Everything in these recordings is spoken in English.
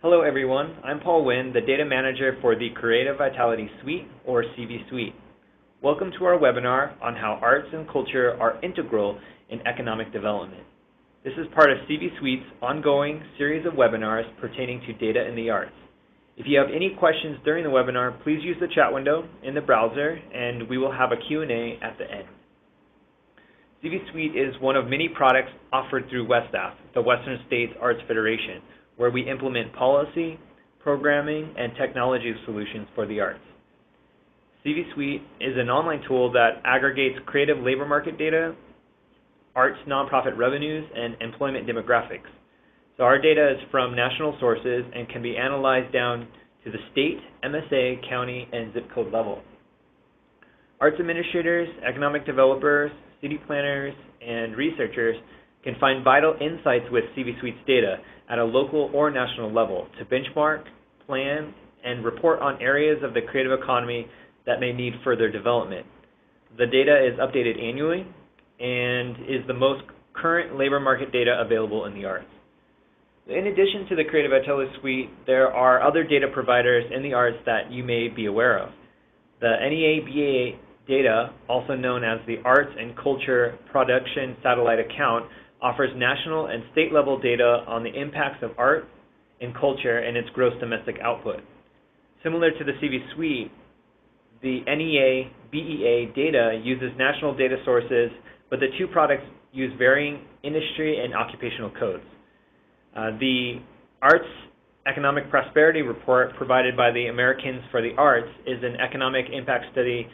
Hello everyone, I'm Paul Wynn, the Data Manager for the Creative Vitality Suite, or CVSuite. Welcome to our webinar on how arts and culture are integral in economic development. This is part of CVSuite's ongoing series of webinars pertaining to data in the arts. If you have any questions during the webinar, please use the chat window in the browser and we will have a Q&A at the end. CVSuite is one of many products offered through WESTAF, the Western States Arts Federation, where we implement policy, programming, and technology solutions for the arts. CVSuite is an online tool that aggregates creative labor market data, arts nonprofit revenues, and employment demographics. So our data is from national sources and can be analyzed down to the state, MSA, county, and zip code level. Arts administrators, economic developers, city planners, and researchers can find vital insights with CVSuite's data at a local or national level to benchmark, plan, and report on areas of the creative economy that may need further development. The data is updated annually and is the most current labor market data available in the arts. In addition to the Creative Vitality Suite, there are other data providers in the arts that you may be aware of. The NEA-BA data, also known as the Arts and Culture Production Satellite Account, offers national and state-level data on the impacts of art and culture and its gross domestic output. Similar to the CVSuite, the NEA-BEA data uses national data sources, but the two products use varying industry and occupational codes. The Arts Economic Prosperity Report provided by the Americans for the Arts is an economic impact study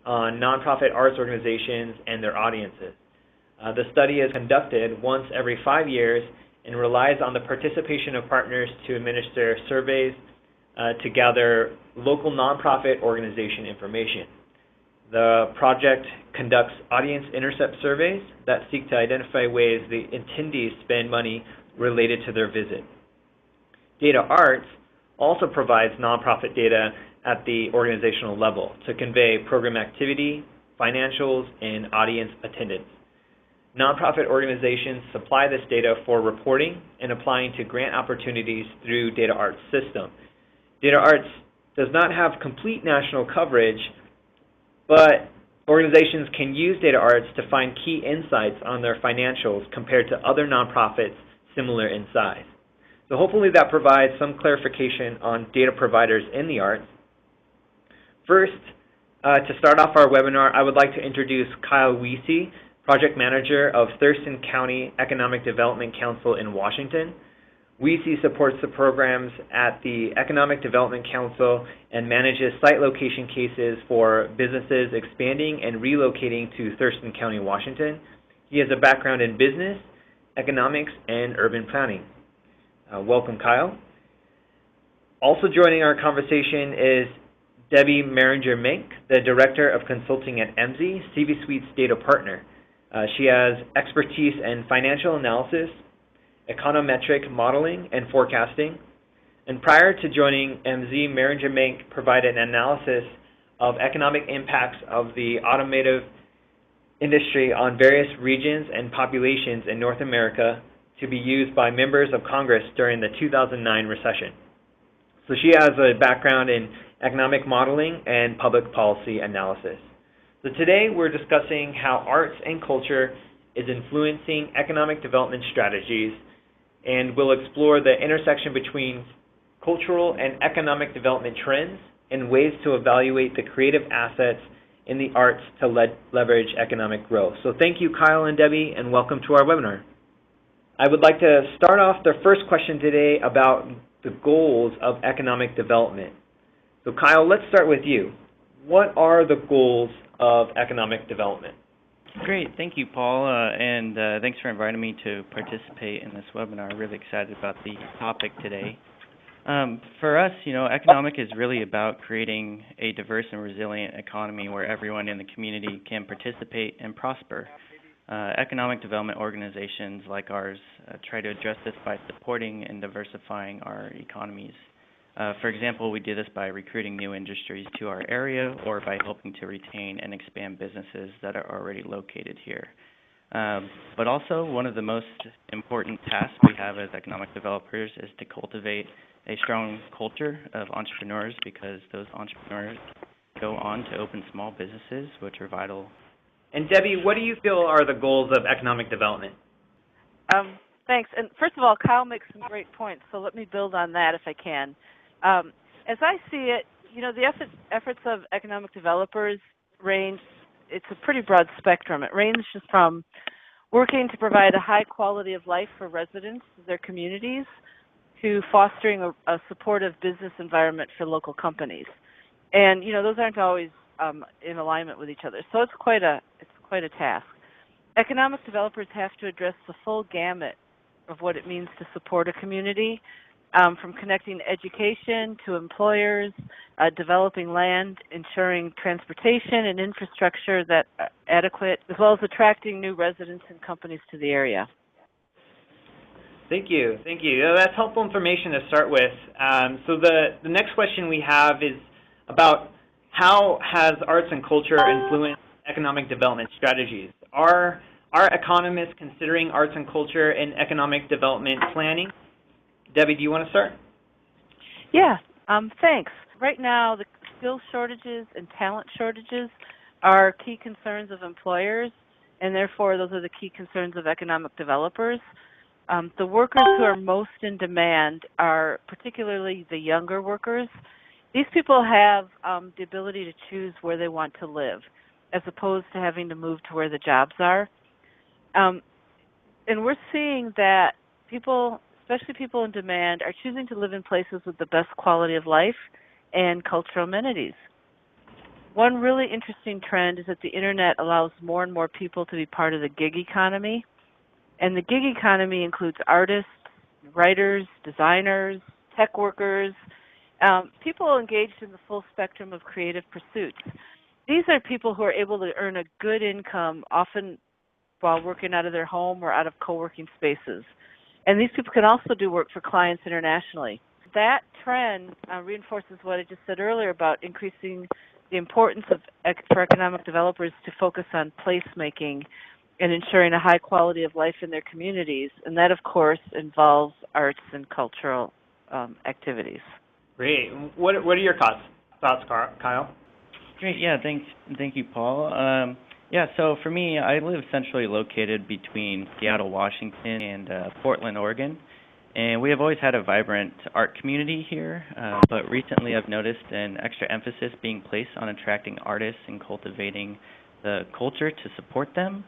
on nonprofit arts organizations and their audiences. The study is conducted once every 5 years and relies on the participation of partners to administer surveys to gather local nonprofit organization information. The project conducts audience intercept surveys that seek to identify ways the attendees spend money related to their visit. Data Arts also provides nonprofit data at the organizational level to convey program activity, financials, and audience attendance. Nonprofit organizations supply this data for reporting and applying to grant opportunities through Data Arts system. Data Arts does not have complete national coverage, but organizations can use Data Arts to find key insights on their financials compared to other nonprofits similar in size. So hopefully that provides some clarification on data providers in the arts. First, to start off our webinar, I would like to introduce Kyle Wiese, Project Manager of Thurston County Economic Development Council in Washington. Wiese supports the programs at the Economic Development Council and manages site location cases for businesses expanding and relocating to Thurston County, Washington. He has a background in business, economics, and urban planning. Welcome, Kyle. Also joining our conversation is Debbie-Maranger-Menk, the Director of Consulting at Emsi, CVSuite's data partner. She has expertise in financial analysis, econometric modeling, and forecasting. And prior to joining Emsi, Maranger-Menk provided an analysis of economic impacts of the automotive industry on various regions and populations in North America to be used by members of Congress during the 2009 recession. So she has a background in economic modeling and public policy analysis. So today we're discussing how arts and culture is influencing economic development strategies, and we'll explore the intersection between cultural and economic development trends and ways to evaluate the creative assets in the arts to leverage economic growth. So thank you, Kyle and Debbie, and welcome to our webinar. I would like to start off the first question today about the goals of economic development. So Kyle, let's start with you. What are the goals of economic development? Great, thank you, Paul, and thanks for inviting me to participate in this webinar. I'm really excited about the topic today. For us, economic is really about creating a diverse and resilient economy where everyone in the community can participate and prosper. Economic development organizations like ours try to address this by supporting and diversifying our economies. For example, we do this by recruiting new industries to our area or by helping to retain and expand businesses that are already located here. But also, one of the most important tasks we have as economic developers is to cultivate a strong culture of entrepreneurs, because those entrepreneurs go on to open small businesses, which are vital. And Debbie, what do you feel are the goals of economic development? Thanks. And first of all, Kyle makes some great points, so let me build on that if I can. As I see it, the efforts of economic developers range, it's a pretty broad spectrum. It ranges from working to provide a high quality of life for residents of their communities to fostering a supportive business environment for local companies. And, those aren't always in alignment with each other. So it's quite a task. Economic developers have to address the full gamut of what it means to support a community, from connecting education to employers, developing land, ensuring transportation and infrastructure that are adequate, as well as attracting new residents and companies to the area. Thank you. That's helpful information to start with. So the next question we have is about how has arts and culture influenced economic development strategies? Are economists considering arts and culture in economic development planning? Debbie, do you want to start? Yeah, thanks. Right now, the skill shortages and talent shortages are key concerns of employers, and therefore those are the key concerns of economic developers. The workers who are most in demand are particularly the younger workers. These people have the ability to choose where they want to live, as opposed to having to move to where the jobs are. And we're seeing that people, especially people in demand, are choosing to live in places with the best quality of life and cultural amenities. One really interesting trend is that the Internet allows more and more people to be part of the gig economy. And the gig economy includes artists, writers, designers, tech workers, people engaged in the full spectrum of creative pursuits. These are people who are able to earn a good income, often while working out of their home or out of co-working spaces. And these people can also do work for clients internationally. That trend reinforces what I just said earlier about increasing the importance for economic developers to focus on placemaking and ensuring a high quality of life in their communities. And that, of course, involves arts and cultural activities. Great. What are your thoughts, Kyle? Great. Yeah, thank you, Paul. So for me, I live centrally located between Seattle, Washington, and Portland, Oregon. And we have always had a vibrant art community here, but recently I've noticed an extra emphasis being placed on attracting artists and cultivating the culture to support them.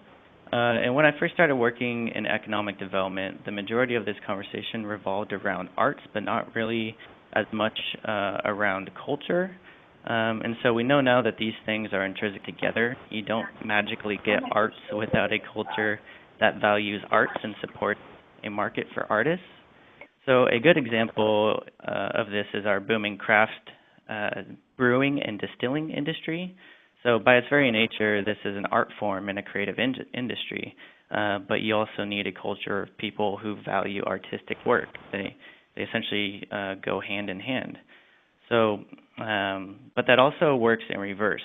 And when I first started working in economic development, the majority of this conversation revolved around arts, but not really as much around culture. And so we know now that these things are intrinsic together. You don't magically get arts without a culture that values arts and supports a market for artists. So a good example of this is our booming craft brewing and distilling industry. So by its very nature, this is an art form and a creative industry, but you also need a culture of people who value artistic work. They essentially go hand in hand. So, but that also works in reverse,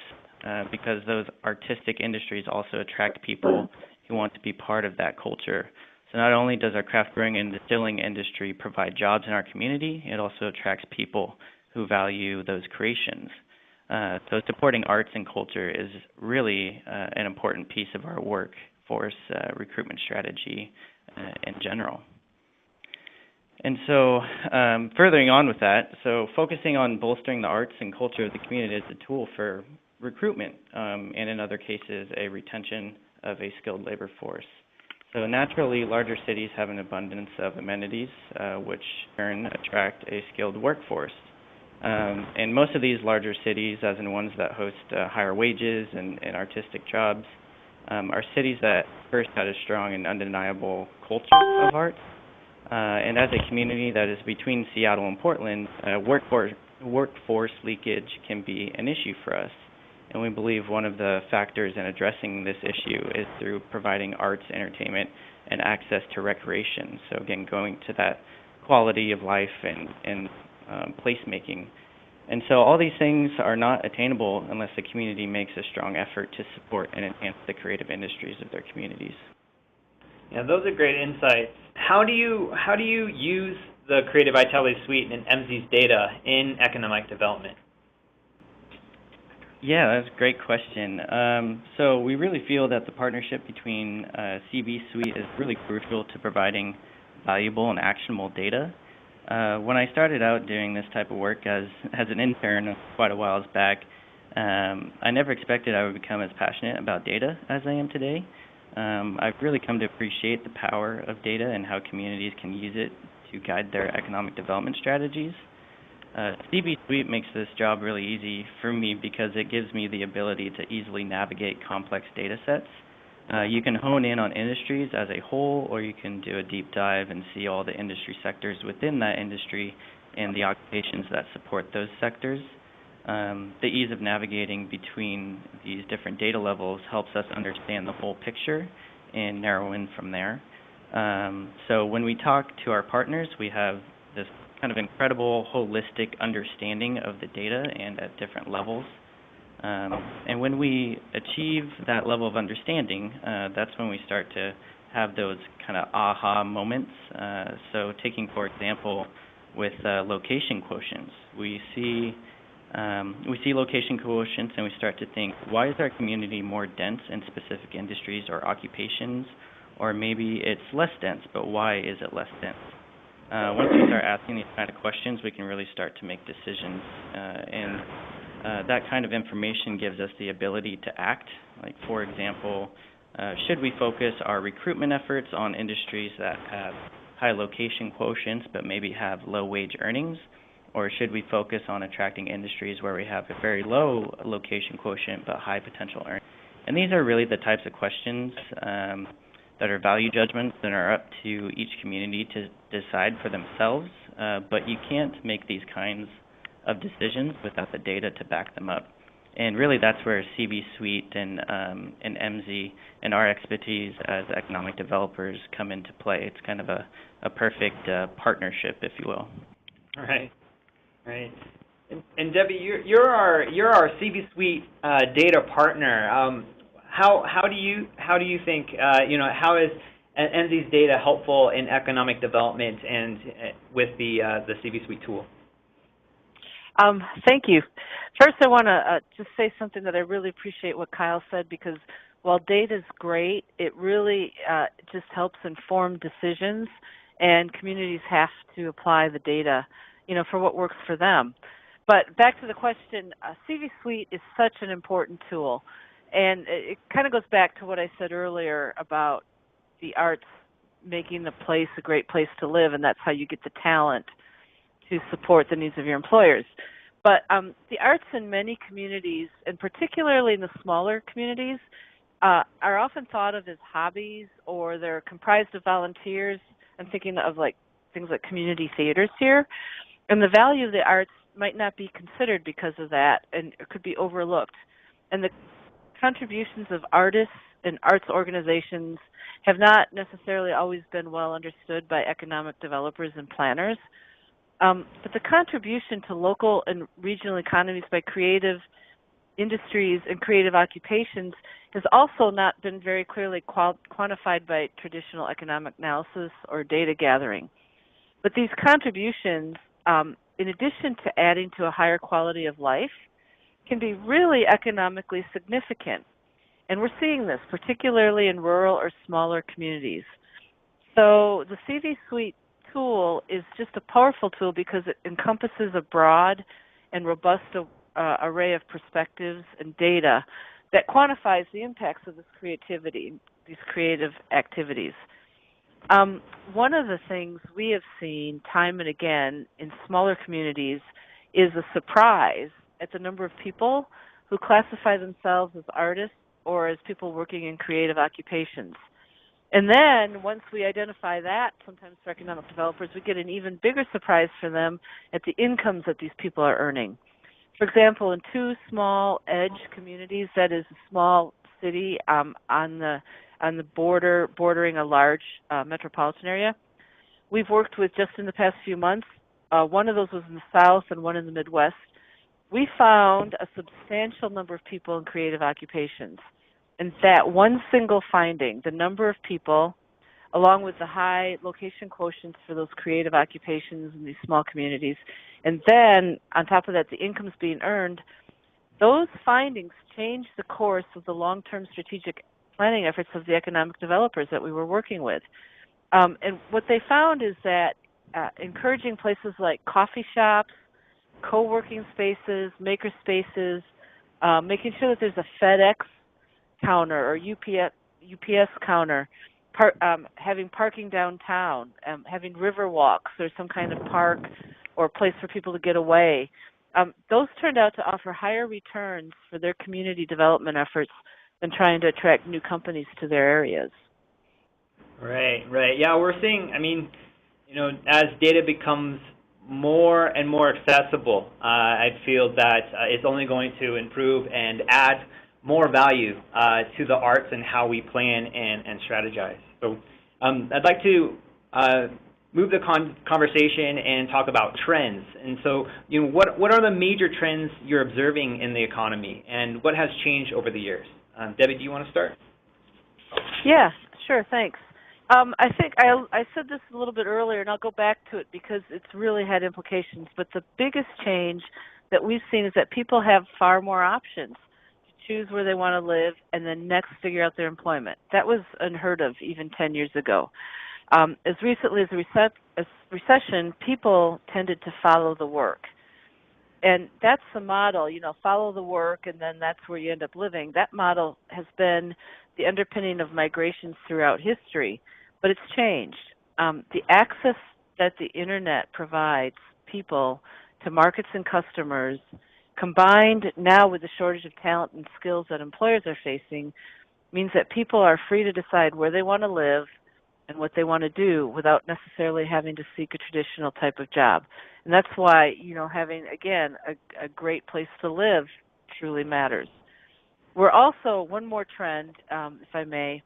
because those artistic industries also attract people who want to be part of that culture. So not only does our craft brewing and distilling industry provide jobs in our community, it also attracts people who value those creations. So supporting arts and culture is really an important piece of our workforce recruitment strategy in general. And so furthering on with that, so focusing on bolstering the arts and culture of the community is a tool for recruitment, and in other cases, a retention of a skilled labor force. So naturally, larger cities have an abundance of amenities, which in turn attract a skilled workforce. And most of these larger cities, as in ones that host higher wages and artistic jobs, are cities that first had a strong and undeniable culture of arts. And as a community that is between Seattle and Portland, workforce leakage can be an issue for us. And we believe one of the factors in addressing this issue is through providing arts, entertainment, and access to recreation. So again, going to that quality of life and placemaking. And so all these things are not attainable unless the community makes a strong effort to support and enhance the creative industries of their communities. Yeah, those are great insights. How do you use the Creative Vitality Suite and Emsi's data in economic development? Yeah, that's a great question. So we really feel that the partnership between CVSuite is really crucial to providing valuable and actionable data. When I started out doing this type of work as an intern quite a while back, I never expected I would become as passionate about data as I am today. I've really come to appreciate the power of data and how communities can use it to guide their economic development strategies. CVSuite makes this job really easy for me because it gives me the ability to easily navigate complex data sets. You can hone in on industries as a whole, or you can do a deep dive and see all the industry sectors within that industry and the occupations that support those sectors. The ease of navigating between these different data levels helps us understand the whole picture and narrow in from there. So when we talk to our partners, we have this kind of incredible holistic understanding of the data and at different levels. And when we achieve that level of understanding, that's when we start to have those kind of aha moments. So taking, for example, with location quotients, we see location quotients and we start to think, why is our community more dense in specific industries or occupations? Or maybe it's less dense, but why is it less dense? Once we start asking these kind of questions, we can really start to make decisions, and that kind of information gives us the ability to act. Like, for example, should we focus our recruitment efforts on industries that have high location quotients but maybe have low wage earnings, or should we focus on attracting industries where we have a very low location quotient but high potential earnings? And these are really the types of questions that are value judgments and are up to each community to decide for themselves, but you can't make these kinds of decisions without the data to back them up. And really that's where CVSuite and Emsi and our expertise as economic developers come into play. It's kind of a perfect partnership, if you will. Right. And Debbie, you're our CVSuite data partner. How do you think how is Emsi's data helpful in economic development and with the CVSuite tool? Thank you. First, I want to just say something that I really appreciate what Kyle said, because while data is great, it really just helps inform decisions, and communities have to apply the data, for what works for them. But back to the question, CVSuite is such an important tool. And it kind of goes back to what I said earlier about the arts making the place a great place to live, and that's how you get the talent to support the needs of your employers. But the arts in many communities, and particularly in the smaller communities, are often thought of as hobbies, or they're comprised of volunteers. I'm thinking of things like community theaters here. And the value of the arts might not be considered because of that, and it could be overlooked. And the contributions of artists and arts organizations have not necessarily always been well understood by economic developers and planners. But the contribution to local and regional economies by creative industries and creative occupations has also not been very clearly quantified by traditional economic analysis or data gathering. But these contributions, in addition to adding to a higher quality of life, can be really economically significant. And we're seeing this, particularly in rural or smaller communities. So the CVSuite tool is just a powerful tool because it encompasses a broad and robust array of perspectives and data that quantifies the impacts of this creativity, these creative activities. One of the things we have seen time and again in smaller communities is a surprise at the number of people who classify themselves as artists or as people working in creative occupations. And then once we identify that, sometimes for economic developers, we get an even bigger surprise for them at the incomes that these people are earning. For example, in two small edge communities, that is a small city on the border bordering a large metropolitan area, we've worked with just in the past few months. One of those was in the South and one in the Midwest. We found a substantial number of people in creative occupations. And that one single finding, the number of people along with the high location quotients for those creative occupations in these small communities. And then, on top of that, the incomes being earned, those findings changed the course of the long-term strategic planning efforts of the economic developers that we were working with. And what they found is that encouraging places like coffee shops, co-working spaces, maker spaces, making sure that there's a FedEx counter or UPS counter, having parking downtown, having river walks or some kind of park or place for people to get away. Those turned out to offer higher returns for their community development efforts than trying to attract new companies to their areas. Right. Yeah, we're seeing, as data becomes more and more accessible, I feel that it's only going to improve and add more value to the arts and how we plan and strategize. So I'd like to move the conversation and talk about trends. And so, what are the major trends you're observing in the economy, and what has changed over the years? Debbie, do you want to start? Yeah, sure, thanks. I think I said this a little bit earlier, and I'll go back to it because it's really had implications. But the biggest change that we've seen is that people have far more options to choose where they want to live and then next figure out their employment. That was unheard of even 10 years ago. As recently as the recession, people tended to follow the work. And that's the model, follow the work and then that's where you end up living. That model has been the underpinning of migrations throughout history, but it's changed. The access that the Internet provides people to markets and customers, combined now with the shortage of talent and skills that employers are facing, means that people are free to decide where they want to live and what they want to do without necessarily having to seek a traditional type of job. And that's why, having, again, a great place to live truly matters. We're also, one more trend, if I may,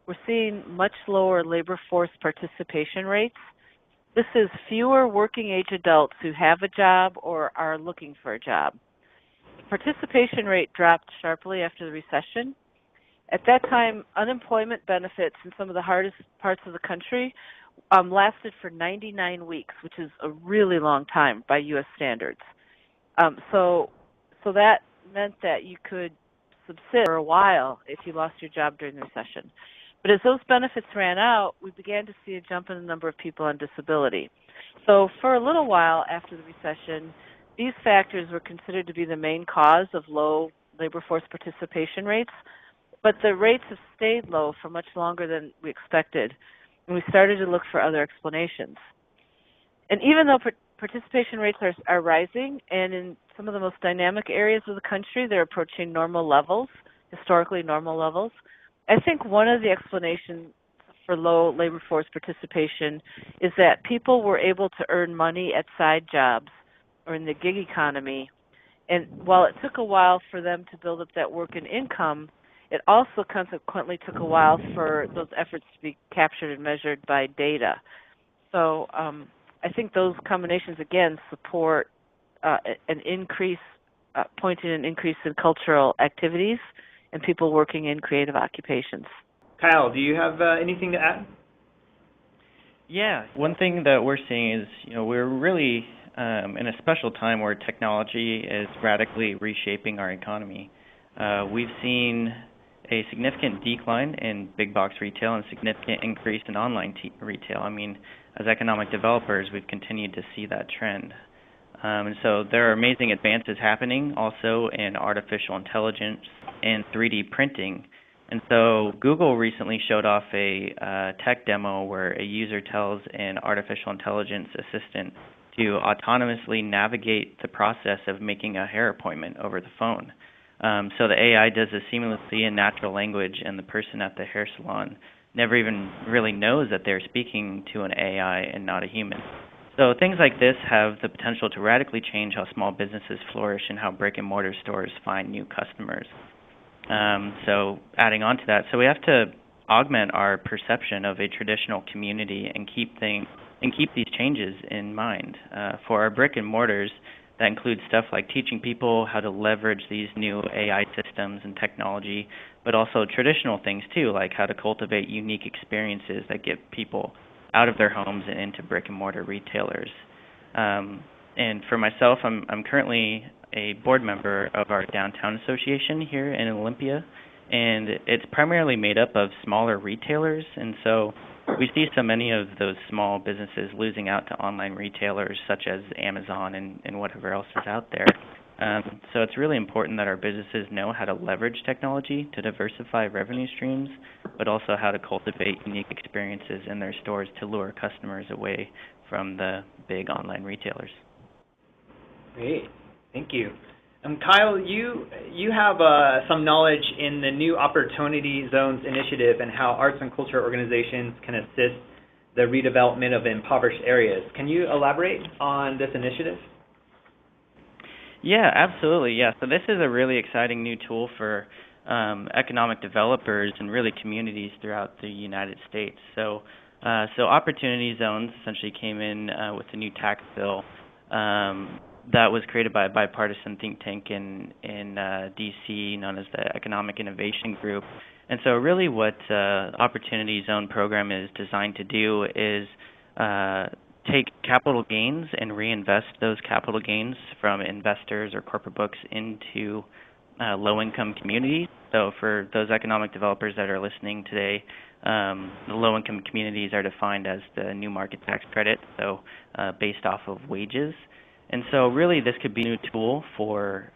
we're seeing much lower labor force participation rates. This is fewer working-age adults who have a job or are looking for a job. The participation rate dropped sharply after the recession. At that time, unemployment benefits in some of the hardest parts of the country lasted for 99 weeks, which is a really long time by U.S. standards. So that meant that you could subsist for a while if you lost your job during the recession. But as those benefits ran out, we began to see a jump in the number of people on disability. So for a little while after the recession, these factors were considered to be the main cause of low labor force participation rates, but the rates have stayed low for much longer than we expected, and we started to look for other explanations. And even though participation rates are rising, and in some of the most dynamic areas of the country, they're approaching normal levels, historically normal levels, I think one of the explanations for low labor force participation is that people were able to earn money at side jobs or in the gig economy. And while it took a while for them to build up that work and income, it also consequently took a while for those efforts to be captured and measured by data. So I think those combinations, again, support an increase, pointing an increase in cultural activities and people working in creative occupations. Kyle, do you have anything to add? Yeah, one thing that we're seeing is, we're really in a special time where technology is radically reshaping our economy. We've seen a significant decline in big box retail and a significant increase in online retail. As economic developers, we've continued to see that trend. And so there are amazing advances happening also in artificial intelligence and 3D printing. And so Google recently showed off a tech demo where a user tells an artificial intelligence assistant to autonomously navigate the process of making a hair appointment over the phone. So the AI does this seamlessly in natural language, and the person at the hair salon never even really knows that they're speaking to an AI and not a human. So things like this have the potential to radically change how small businesses flourish and how brick-and-mortar stores find new customers. So adding on to that, so we have to augment our perception of a traditional community and keep these changes in mind. For our brick-and-mortars, that includes stuff like teaching people how to leverage these new AI systems and technology, but also traditional things too, like how to cultivate unique experiences that get people out of their homes and into brick and mortar retailers. And for myself, I'm currently a board member of our downtown association here in Olympia, and it's primarily made up of smaller retailers, and so we see so many of those small businesses losing out to online retailers such as Amazon and whatever else is out there. So it's really important that our businesses know how to leverage technology to diversify revenue streams, but also how to cultivate unique experiences in their stores to lure customers away from the big online retailers. Great, thank you. Kyle, you have some knowledge in the New Opportunity Zones initiative and how arts and culture organizations can assist the redevelopment of impoverished areas. Can you elaborate on this initiative? Yeah, absolutely. Yeah, so this is a really exciting new tool for economic developers and really communities throughout the United States. So Opportunity Zones essentially came in with a new tax bill that was created by a bipartisan think tank in D.C. known as the Economic Innovation Group. And so really what Opportunity Zone program is designed to do is take capital gains and reinvest those capital gains from investors or corporate books into low-income communities. So for those economic developers that are listening today, the low-income communities are defined as the new market tax credit, so based off of wages. And so really this could be a new tool for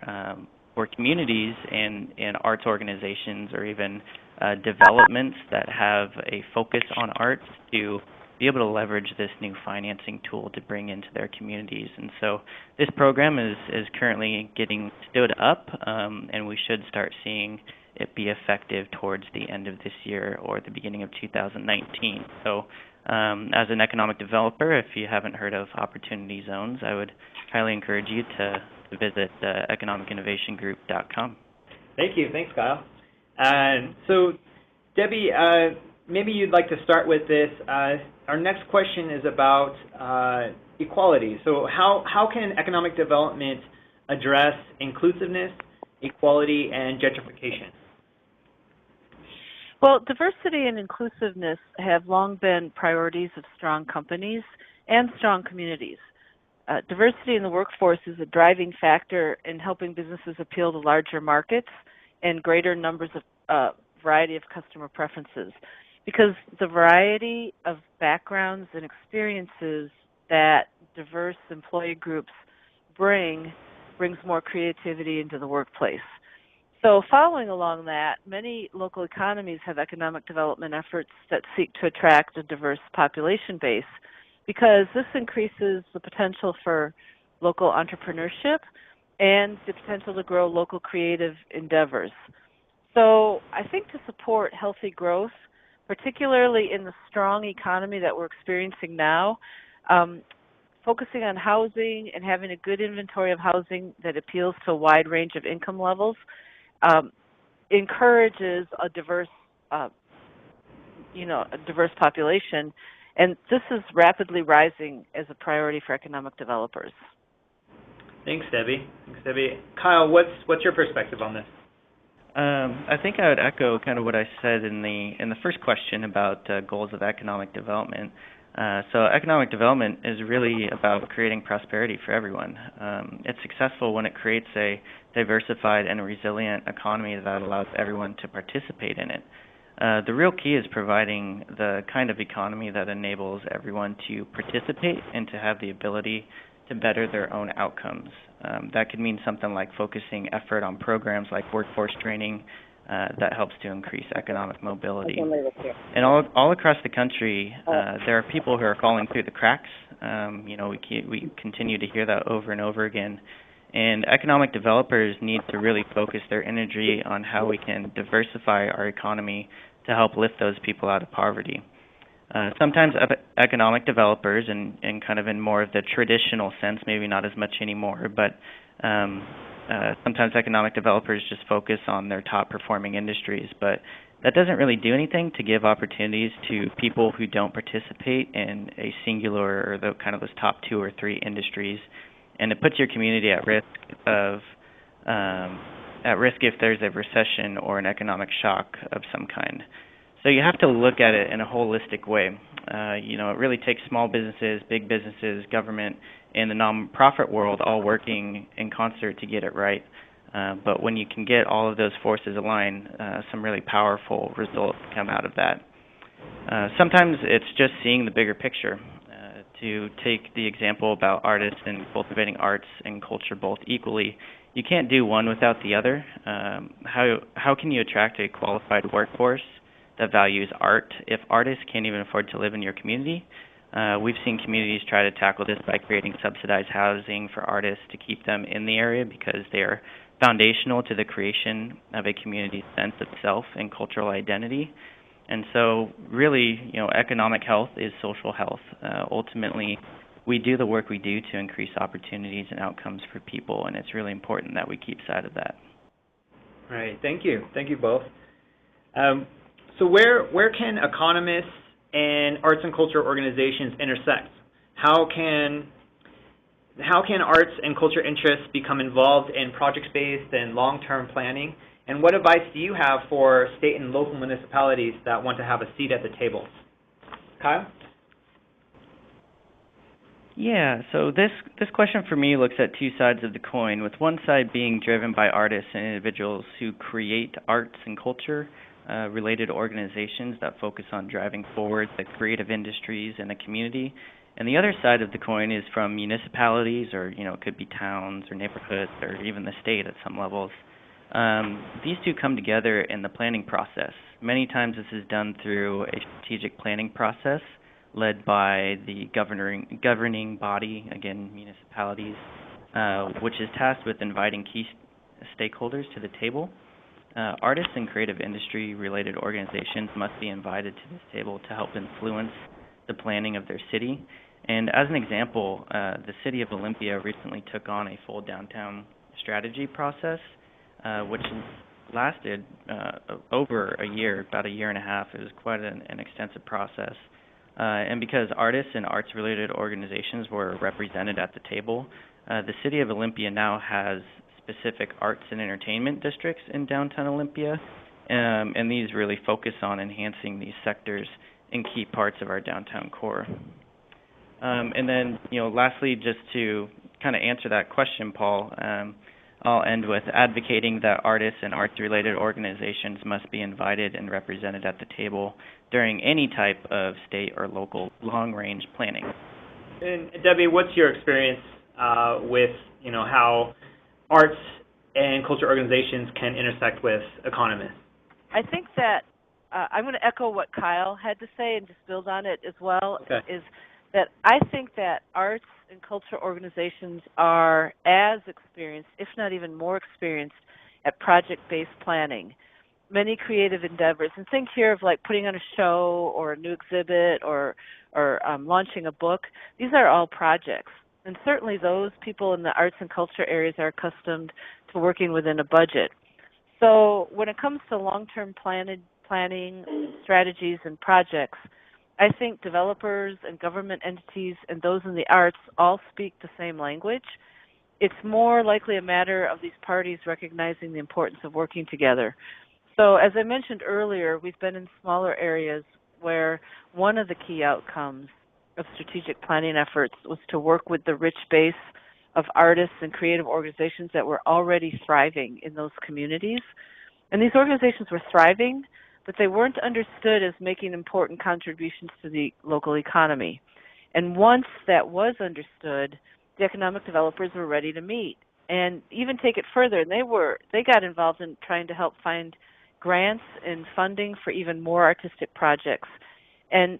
communities and arts organizations or even developments that have a focus on arts to be able to leverage this new financing tool to bring into their communities. And so this program is currently getting stood up, and we should start seeing it be effective towards the end of this year or the beginning of 2019. So as an economic developer, if you haven't heard of Opportunity Zones, I would highly encourage you to visit economicinnovationgroup.com. Thank you. Thanks, Kyle. So, Debbie, maybe you'd like to start with this. Our next question is about equality. So how can economic development address inclusiveness, equality, and gentrification? Well, diversity and inclusiveness have long been priorities of strong companies and strong communities. Diversity in the workforce is a driving factor in helping businesses appeal to larger markets and greater numbers of variety of customer preferences, because the variety of backgrounds and experiences that diverse employee groups brings more creativity into the workplace. So following along that, many local economies have economic development efforts that seek to attract a diverse population base, because this increases the potential for local entrepreneurship and the potential to grow local creative endeavors. So I think to support healthy growth, particularly in the strong economy that we're experiencing now, focusing on housing and having a good inventory of housing that appeals to a wide range of income levels encourages a diverse population, and this is rapidly rising as a priority for economic developers. Thanks, Debbie. Kyle, what's your perspective on this? I think I would echo kind of what I said in the first question about goals of economic development. So economic development is really about creating prosperity for everyone. It's successful when it creates a diversified and resilient economy that allows everyone to participate in it. The real key is providing the kind of economy that enables everyone to participate and to have the ability to better their own outcomes. That could mean something like focusing effort on programs like workforce training that helps to increase economic mobility. And all across the country, there are people who are falling through the cracks. We continue to hear that over and over again. And economic developers need to really focus their energy on how we can diversify our economy to help lift those people out of poverty. Sometimes economic developers, and kind of in more of the traditional sense, maybe not as much anymore, but sometimes economic developers just focus on their top performing industries, but that doesn't really do anything to give opportunities to people who don't participate in a singular or the kind of those top 2 or 3 industries, and it puts your community at risk of at risk if there's a recession or an economic shock of some kind. So you have to look at it in a holistic way. It really takes small businesses, big businesses, government, and the nonprofit world all working in concert to get it right. But when you can get all of those forces aligned, some really powerful results come out of that. Sometimes it's just seeing the bigger picture. To take the example about artists and cultivating arts and culture both equally, you can't do one without the other. How can you attract a qualified workforce that values art if artists can't even afford to live in your community? We've seen communities try to tackle this by creating subsidized housing for artists to keep them in the area because they are foundational to the creation of a community's sense of self and cultural identity. And so really, economic health is social health. Ultimately, we do the work we do to increase opportunities and outcomes for people, and it's really important that we keep sight of that. Right. Thank you. Thank you both. So where can economists and arts and culture organizations intersect? How can arts and culture interests become involved in project-based and long-term planning? And what advice do you have for state and local municipalities that want to have a seat at the table? Kyle? Yeah, so this question for me looks at two sides of the coin, with one side being driven by artists and individuals who create arts and culture related organizations that focus on driving forward the creative industries in a community. And the other side of the coin is from municipalities, or it could be towns or neighborhoods or even the state at some levels. These two come together in the planning process. Many times this is done through a strategic planning process led by the governing body, again, municipalities, which is tasked with inviting key stakeholders to the table. Artists and creative industry-related organizations must be invited to this table to help influence the planning of their city. And as an example, the city of Olympia recently took on a full downtown strategy process, which lasted over a year, about a year and a half. It was quite an extensive process. And because artists and arts-related organizations were represented at the table, the city of Olympia now has specific arts and entertainment districts in downtown Olympia, and these really focus on enhancing these sectors in key parts of our downtown core. And then, lastly, just to kind of answer that question, Paul, I'll end with advocating that artists and arts-related organizations must be invited and represented at the table during any type of state or local long-range planning. And Debbie, what's your experience with how arts and culture organizations can intersect with economists? I think that I'm going to echo what Kyle had to say and just build on it as well. Okay. Is that I think that arts and culture organizations are as experienced, if not even more experienced, at project-based planning. Many creative endeavors, and think here of like putting on a show or a new exhibit or launching a book. These are all projects. And certainly those people in the arts and culture areas are accustomed to working within a budget. So when it comes to long-term planning, strategies, and projects, I think developers and government entities and those in the arts all speak the same language. It's more likely a matter of these parties recognizing the importance of working together. So as I mentioned earlier, we've been in smaller areas where one of the key outcomes of strategic planning efforts was to work with the rich base of artists and creative organizations that were already thriving in those communities. And these organizations were thriving, but they weren't understood as making important contributions to the local economy. And once that was understood, the economic developers were ready to meet and even take it further. And they got involved in trying to help find grants and funding for even more artistic projects. And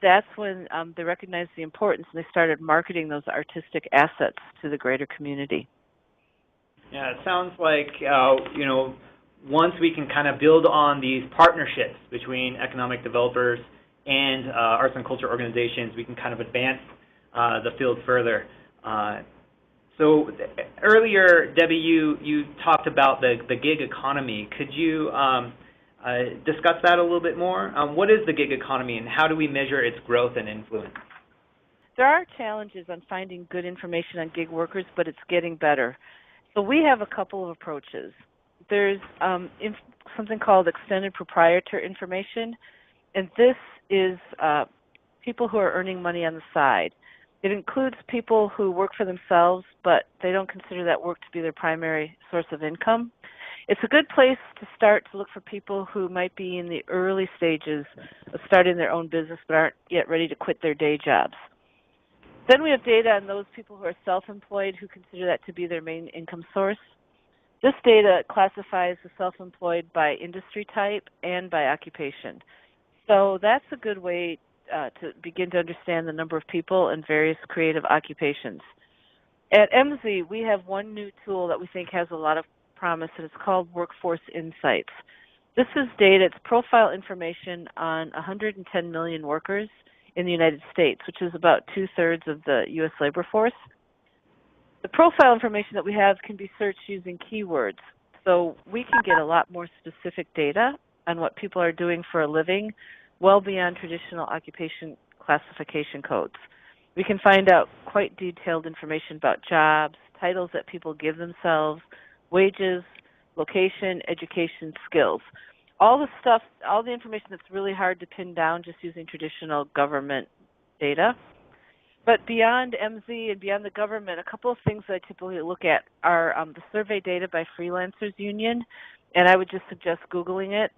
that's when they recognized the importance and they started marketing those artistic assets to the greater community. Yeah, it sounds like, once we can kind of build on these partnerships between economic developers and arts and culture organizations, we can kind of advance the field further. So earlier, Debbie, you talked about the gig economy. Could you discuss that a little bit more? What is the gig economy and how do we measure its growth and influence? There are challenges on finding good information on gig workers, but it's getting better. So we have a couple of approaches. there's something called extended proprietor information, and this is people who are earning money on the side. It includes people who work for themselves, but they don't consider that work to be their primary source of income. It's a good place to start to look for people who might be in the early stages of starting their own business but aren't yet ready to quit their day jobs. Then we have data on those people who are self-employed who consider that to be their main income source. This data classifies the self-employed by industry type and by occupation. So that's a good way to begin to understand the number of people in various creative occupations. At Emsi, we have one new tool that we think has a lot of promise, and it's called Workforce Insights. This is data, it's profile information on 110 million workers in the United States, which is about 2/3 of the U.S. labor force. The profile information that we have can be searched using keywords, so we can get a lot more specific data on what people are doing for a living, well beyond traditional occupation classification codes. We can find out quite detailed information about jobs, titles that people give themselves, wages, location, education, skills. All the stuff, all the information that's really hard to pin down just using traditional government data. But beyond Emsi and beyond the government, a couple of things that I typically look at are the survey data by Freelancers Union, and I would just suggest Googling it.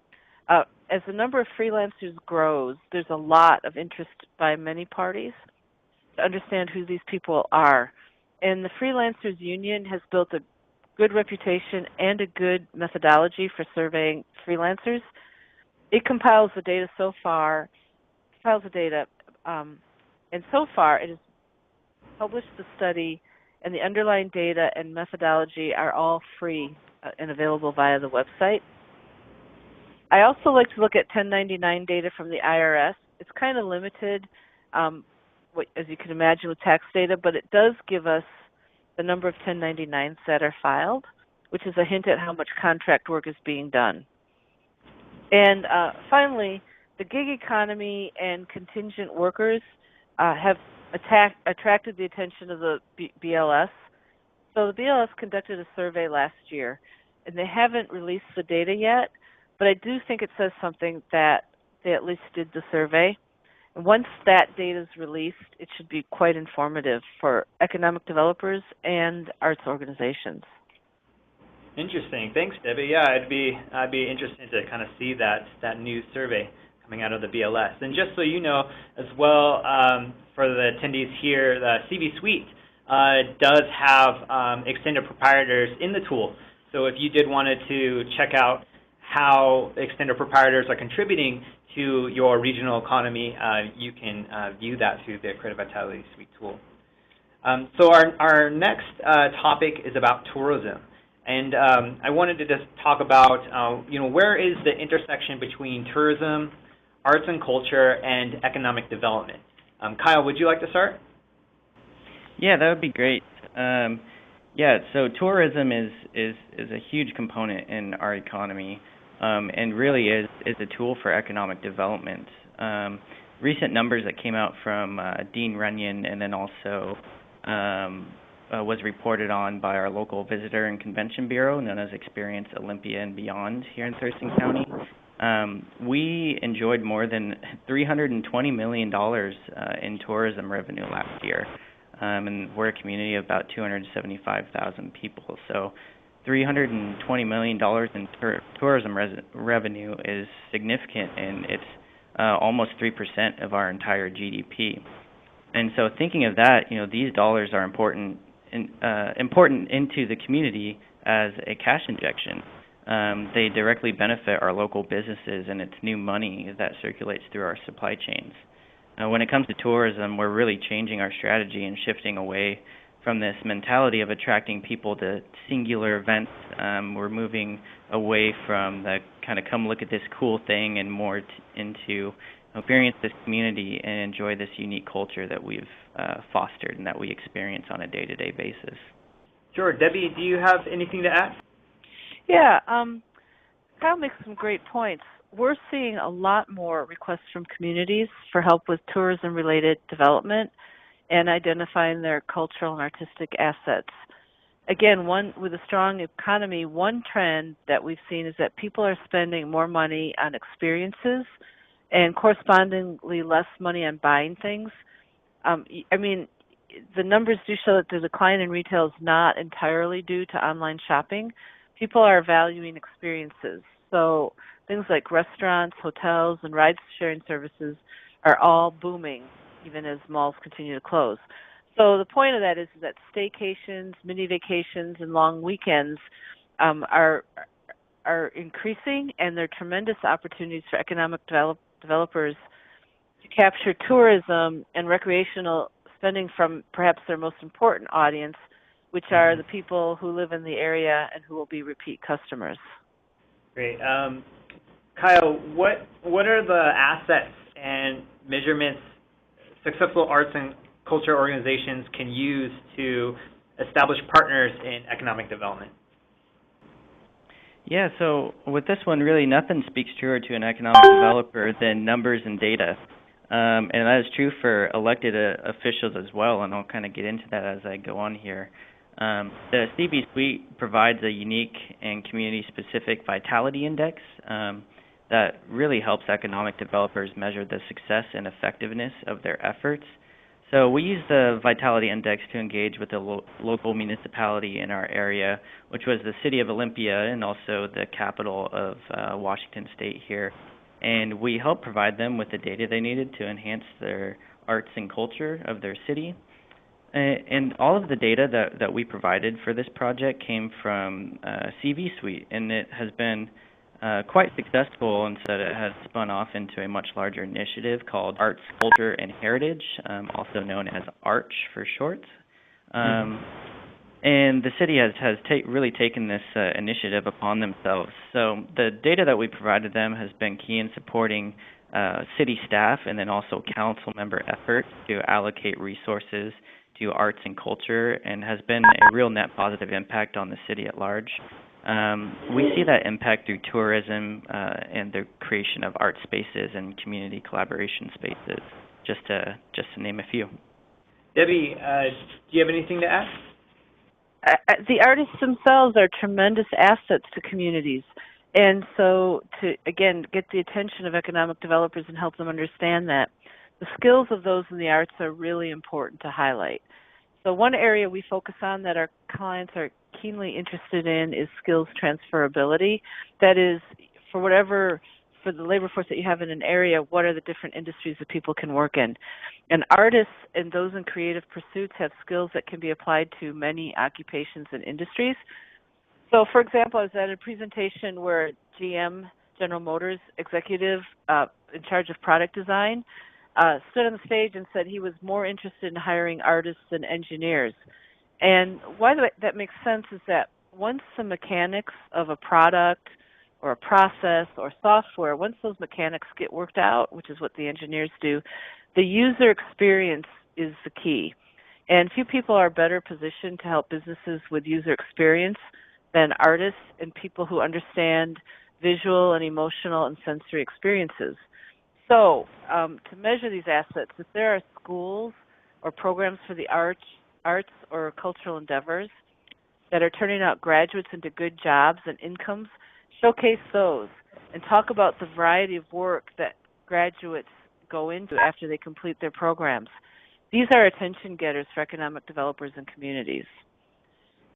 As the number of freelancers grows, there's a lot of interest by many parties to understand who these people are. And the Freelancers Union has built a good reputation and a good methodology for surveying freelancers. It compiles the data so far, and so far it has published the study, and the underlying data and methodology are all free and available via the website. I also like to look at 1099 data from the IRS. It's kind of limited, as you can imagine, with tax data, but it does give us the number of 1099s that are filed, which is a hint at how much contract work is being done. And finally, the gig economy and contingent workers have attracted the attention of the BLS. So the BLS conducted a survey last year, and they haven't released the data yet, but I do think it says something that they at least did the survey. And once that data is released, it should be quite informative for economic developers and arts organizations. Interesting. Thanks, Debbie. Yeah, I'd be interested to kind of see that new survey coming out of the BLS. And just so you know, as well, for the attendees here, the CVSuite does have extended proprietors in the tool. So if you did wanted to check out how extended proprietors are contributing to your regional economy, you can view that through the Creative Vitality Suite tool. So our next topic is about tourism. And I wanted to just talk about, where is the intersection between tourism, arts and culture, and economic development? Kyle, would you like to start? Yeah, that would be great. So tourism is a huge component in our economy, and really is a tool for economic development. Recent numbers that came out from Dean Runyon, and then also was reported on by our local visitor and convention bureau, known as Experience Olympia and Beyond here in Thurston County. We enjoyed more than $320 million in tourism revenue last year, and we're a community of about 275,000 people. So $320 million in tourism revenue is significant, and it's almost 3% of our entire GDP. And so thinking of that, these dollars are important into the community as a cash injection. They directly benefit our local businesses, and it's new money that circulates through our supply chains. When it comes to tourism, we're really changing our strategy and shifting away from this mentality of attracting people to singular events. We're moving away from the kind of come look at this cool thing and more into experience this community and enjoy this unique culture that we've fostered and that we experience on a day-to-day basis. Sure. Debbie, do you have anything to add? Yeah, Kyle makes some great points. We're seeing a lot more requests from communities for help with tourism-related development and identifying their cultural and artistic assets. again, with a strong economy, one trend that we've seen is that people are spending more money on experiences and correspondingly less money on buying things. I mean, the numbers do show that the decline in retail is not entirely due to online shopping. People are valuing experiences. So things like restaurants, hotels, and ride-sharing services are all booming, even as malls continue to close. So the point of that is that staycations, mini vacations, and long weekends are increasing, and they're tremendous opportunities for economic developers to capture tourism and recreational spending from perhaps their most important audience, which are the people who live in the area and who will be repeat customers. Great. Kyle, what are the assets and measurements successful arts and culture organizations can use to establish partners in economic development? Yeah, so with this one, really nothing speaks truer to an economic developer than numbers and data. And that is true for elected officials as well, and I'll kind of get into that as I go on here. The CVSuite provides a unique and community-specific vitality index that really helps economic developers measure the success and effectiveness of their efforts. So we use the Vitality Index to engage with the local municipality in our area, which was the city of Olympia and also the capital of Washington State here. And we helped provide them with the data they needed to enhance their arts and culture of their city. And all of the data that we provided for this project came from CVSuite, and it has been quite successful, and so it has spun off into a much larger initiative called Arts, Culture, and Heritage, also known as ARCH for short. And the city has really taken this initiative upon themselves. So the data that we provided them has been key in supporting city staff and then also council member efforts to allocate resources to arts and culture, and has been a real net positive impact on the city at large. We see that impact through tourism and the creation of art spaces and community collaboration spaces, just to name a few. Debbie, do you have anything to add? The artists themselves are tremendous assets to communities. And so to, again, get the attention of economic developers and help them understand that, the skills of those in the arts are really important to highlight. So one area we focus on that our clients are keenly interested in is skills transferability. That is, for the labor force that you have in an area, what are the different industries that people can work in? And artists and those in creative pursuits have skills that can be applied to many occupations and industries. So, for example, I was at a presentation where GM, General Motors executive in charge of product design, stood on the stage and said he was more interested in hiring artists than engineers. And why that makes sense is that once the mechanics of a product or a process or software, once those mechanics get worked out, which is what the engineers do, the user experience is the key. And few people are better positioned to help businesses with user experience than artists and people who understand visual and emotional and sensory experiences. So to measure these assets, if there are schools or programs for the arts or cultural endeavors that are turning out graduates into good jobs and incomes, showcase those and talk about the variety of work that graduates go into after they complete their programs. These are attention getters for economic developers and communities.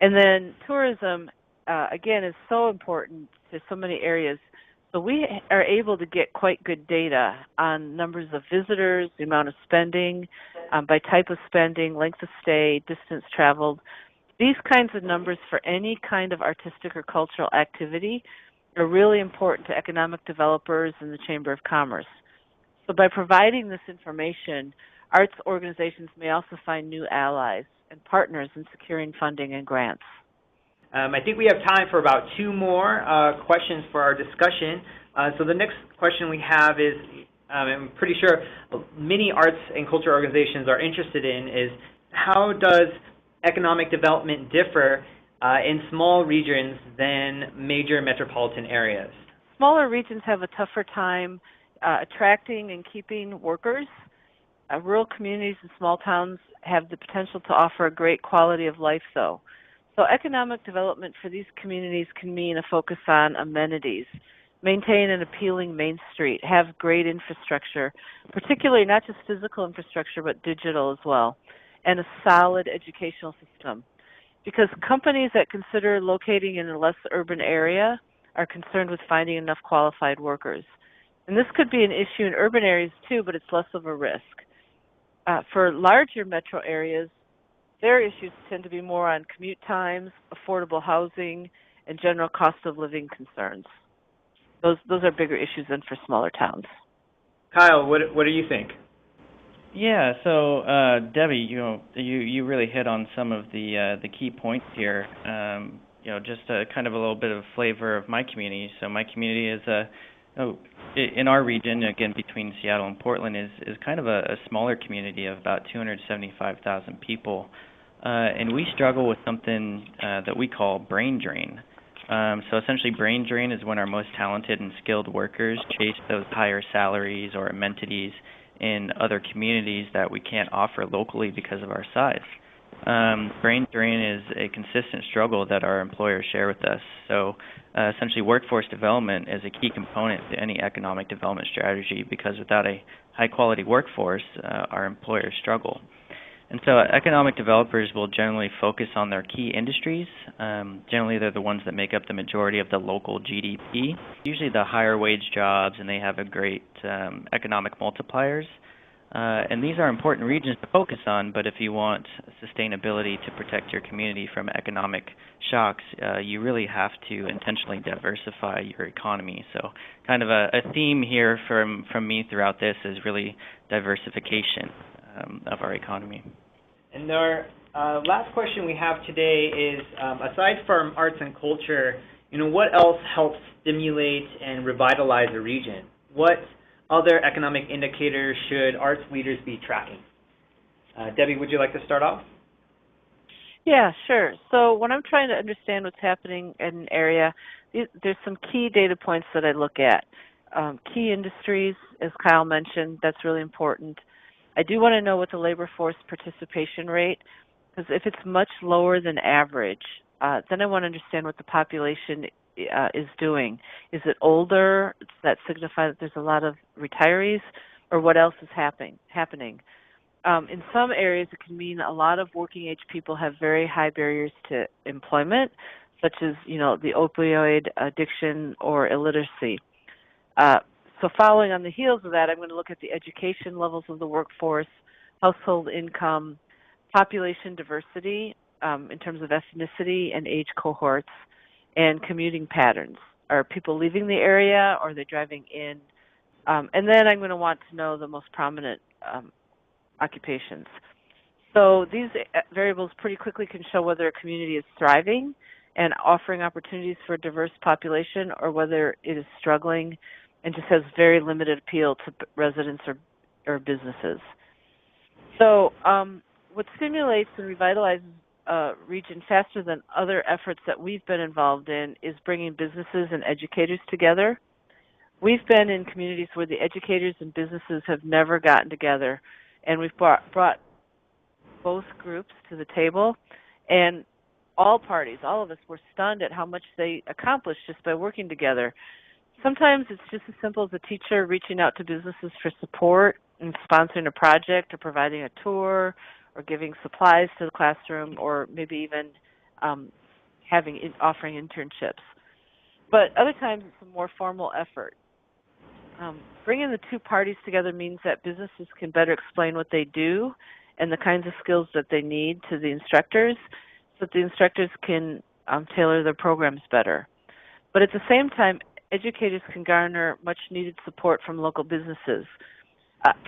And then tourism, again, is so important to so many areas. So we are able to get quite good data on numbers of visitors, the amount of spending, by type of spending, length of stay, distance traveled. These kinds of numbers for any kind of artistic or cultural activity are really important to economic developers and the Chamber of Commerce. So by providing this information, arts organizations may also find new allies and partners in securing funding and grants. I think we have time for about two more questions for our discussion. So the next question we have is, I'm pretty sure many arts and culture organizations are interested in, is how does economic development differ in small regions than major metropolitan areas? Smaller regions have a tougher time attracting and keeping workers. Rural communities and small towns have the potential to offer a great quality of life, though. So economic development for these communities can mean a focus on amenities, maintain an appealing main street, have great infrastructure, particularly not just physical infrastructure, but digital as well, and a solid educational system. Because companies that consider locating in a less urban area are concerned with finding enough qualified workers. And this could be an issue in urban areas too, but it's less of a risk. For larger metro areas, their issues tend to be more on commute times, affordable housing, and general cost of living concerns. Those are bigger issues than for smaller towns. Kyle, what do you think? Yeah, so Debbie, you really hit on some of the key points here. Just kind of a little bit of flavor of my community. So my community is in our region, again between Seattle and Portland, is kind of a smaller community of about 275,000 people, and we struggle with something that we call brain drain. So essentially, brain drain is when our most talented and skilled workers chase those higher salaries or amenities in other communities that we can't offer locally because of our size. Brain drain is a consistent struggle that our employers share with us. So essentially, workforce development is a key component to any economic development strategy, because without a high-quality workforce, our employers struggle. And so economic developers will generally focus on their key industries. Generally, they're the ones that make up the majority of the local GDP, usually the higher wage jobs, and they have a great economic multipliers. And these are important regions to focus on, but if you want sustainability to protect your community from economic shocks, you really have to intentionally diversify your economy. So kind of a theme here from me throughout this is really diversification of our economy. And our last question we have today is, aside from arts and culture, what else helps stimulate and revitalize a region? What other economic indicators should arts leaders be tracking? Debbie, would you like to start off? Yeah, sure. So when I'm trying to understand what's happening in an area, there's some key data points that I look at. Key industries, as Kyle mentioned, that's really important. I do want to know what the labor force participation rate, because if it's much lower than average, then I want to understand what the population is doing. Is it older? Does that signify that there's a lot of retirees, or what else is happening? In some areas, it can mean a lot of working age people have very high barriers to employment, such as the opioid addiction or illiteracy. So following on the heels of that, I'm going to look at the education levels of the workforce, household income, population diversity in terms of ethnicity and age cohorts, and commuting patterns. Are people leaving the area, or are they driving in? And then I'm going to want to know the most prominent occupations. So these variables pretty quickly can show whether a community is thriving and offering opportunities for a diverse population, or whether it is struggling and just has very limited appeal to residents or businesses. So what stimulates and revitalizes a region faster than other efforts that we've been involved in is bringing businesses and educators together. We've been in communities where the educators and businesses have never gotten together, and we've brought both groups to the table, and all parties, all of us, were stunned at how much they accomplished just by working together. Sometimes it's just as simple as a teacher reaching out to businesses for support and sponsoring a project, or providing a tour, or giving supplies to the classroom, or maybe even offering internships. But other times it's a more formal effort. Bringing the two parties together means that businesses can better explain what they do and the kinds of skills that they need to the instructors, so that the instructors can tailor their programs better. But at the same time, educators can garner much needed support from local businesses.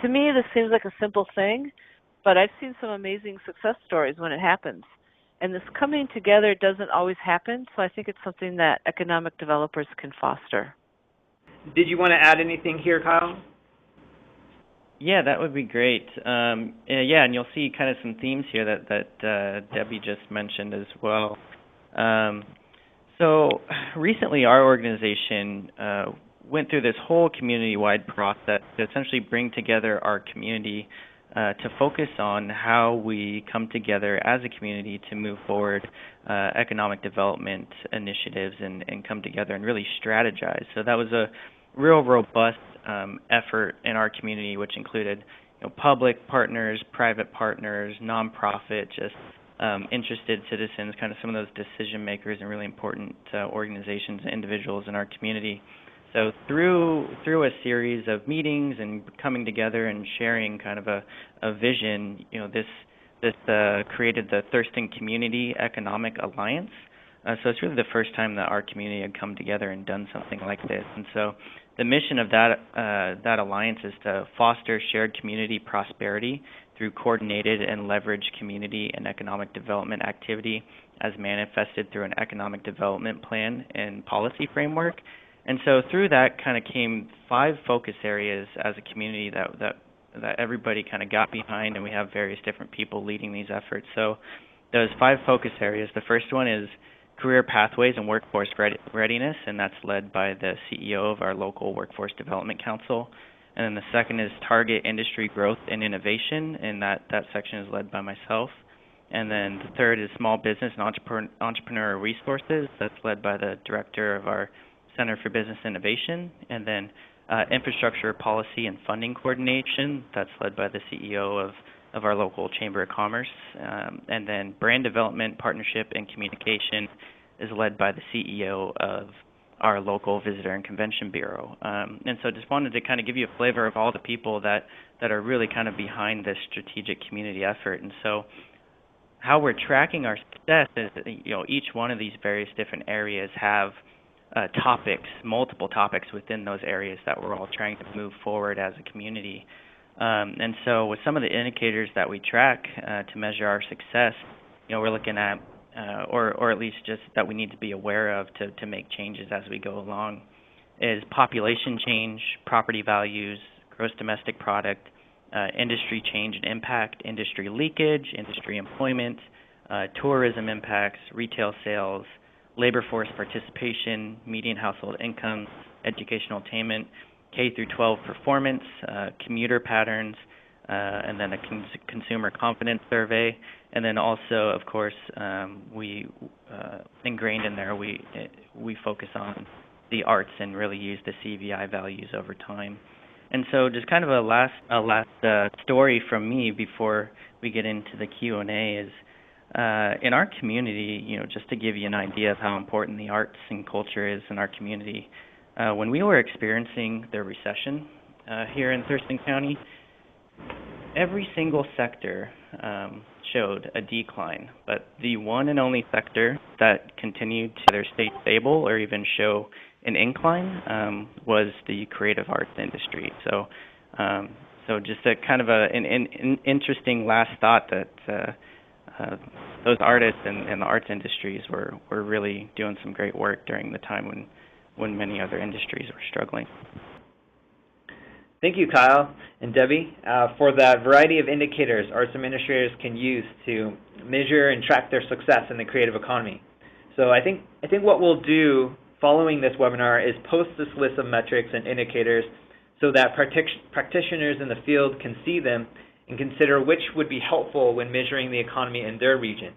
To me, this seems like a simple thing, but I've seen some amazing success stories when it happens. And this coming together doesn't always happen, so I think it's something that economic developers can foster. Did you want to add anything here, Kyle? Yeah, that would be great. And you'll see kind of some themes here that Debbie just mentioned as well. So recently our organization went through this whole community-wide process to essentially bring together our community to focus on how we come together as a community to move forward economic development initiatives and come together and really strategize. So that was a real robust effort in our community, which included public partners, private partners, nonprofit, just interested citizens, kind of some of those decision makers and really important organizations and individuals in our community. So through a series of meetings and coming together and sharing kind of a vision, this created the Thurston Community Economic Alliance. So it's really the first time that our community had come together and done something like this. And so the mission of that alliance is to foster shared community prosperity through coordinated and leveraged community and economic development activity as manifested through an economic development plan and policy framework. And so through that kind of came 5 focus areas as a community that everybody kind of got behind, and we have various different people leading these efforts. So those 5 focus areas, the first one is career pathways and workforce readiness, and that's led by the CEO of our local Workforce Development Council. And then the second is target industry growth and innovation, and that section is led by myself. And then the third is small business and entrepreneur resources. That's led by the director of our Center for Business Innovation. And then infrastructure policy and funding coordination. That's led by the CEO of our local Chamber of Commerce. And then brand development, partnership, and communication is led by the CEO of our local Visitor and Convention Bureau. And so just wanted to kind of give you a flavor of all the people that are really kind of behind this strategic community effort. And so how we're tracking our success is, each one of these various different areas have topics, multiple topics within those areas that we're all trying to move forward as a community. And so with some of the indicators that we track to measure our success, we're looking at, or at least just that we need to be aware of to make changes as we go along, is population change, property values, gross domestic product, industry change and impact, industry leakage, industry employment, tourism impacts, retail sales, labor force participation, median household income, educational attainment, K through 12 performance, commuter patterns, and then a consumer confidence survey, and then also, of course, we ingrained in there we focus on the arts and really use the CVI values over time. And so, just kind of a last story from me before we get into the Q&A is in our community, just to give you an idea of how important the arts and culture is in our community. When we were experiencing the recession here in Thurston County, every single sector showed a decline, but the one and only sector that continued to either stay stable or even show an incline was the creative arts industry. So just a kind of an interesting last thought that those artists and the arts industries were really doing some great work during the time when many other industries were struggling. Thank you, Kyle and Debbie, for that variety of indicators arts administrators can use to measure and track their success in the creative economy. So I think what we'll do following this webinar is post this list of metrics and indicators so that practitioners in the field can see them and consider which would be helpful when measuring the economy in their region.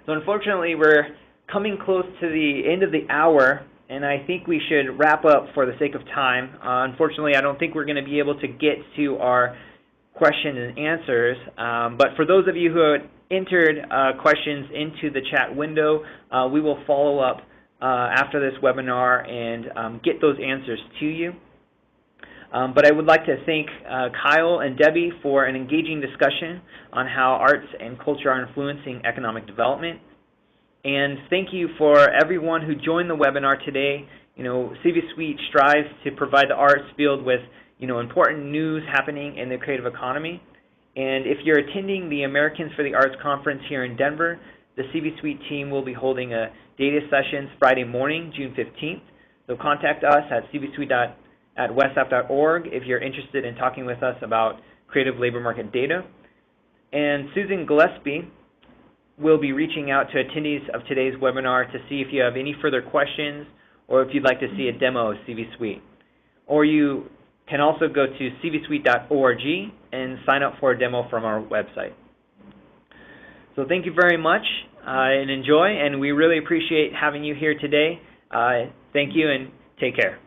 So unfortunately, we're coming close to the end of the hour, and I think we should wrap up for the sake of time. Unfortunately, I don't think we're going to be able to get to our questions and answers, but for those of you who had entered questions into the chat window, we will follow up after this webinar and get those answers to you. But I would like to thank Kyle and Debbie for an engaging discussion on how arts and culture are influencing economic development. And thank you for everyone who joined the webinar today. CVSuite strives to provide the arts field with, important news happening in the creative economy. And if you're attending the Americans for the Arts Conference here in Denver, the CVSuite team will be holding a data sessions Friday morning, June 15th. So contact us at cvsuite@westaf.org if you're interested in talking with us about creative labor market data. And Susan Gillespie will be reaching out to attendees of today's webinar to see if you have any further questions or if you'd like to see a demo of CVSuite. Or you can also go to cvsuite.org and sign up for a demo from our website. So thank you very much and enjoy, and we really appreciate having you here today. Thank you and take care.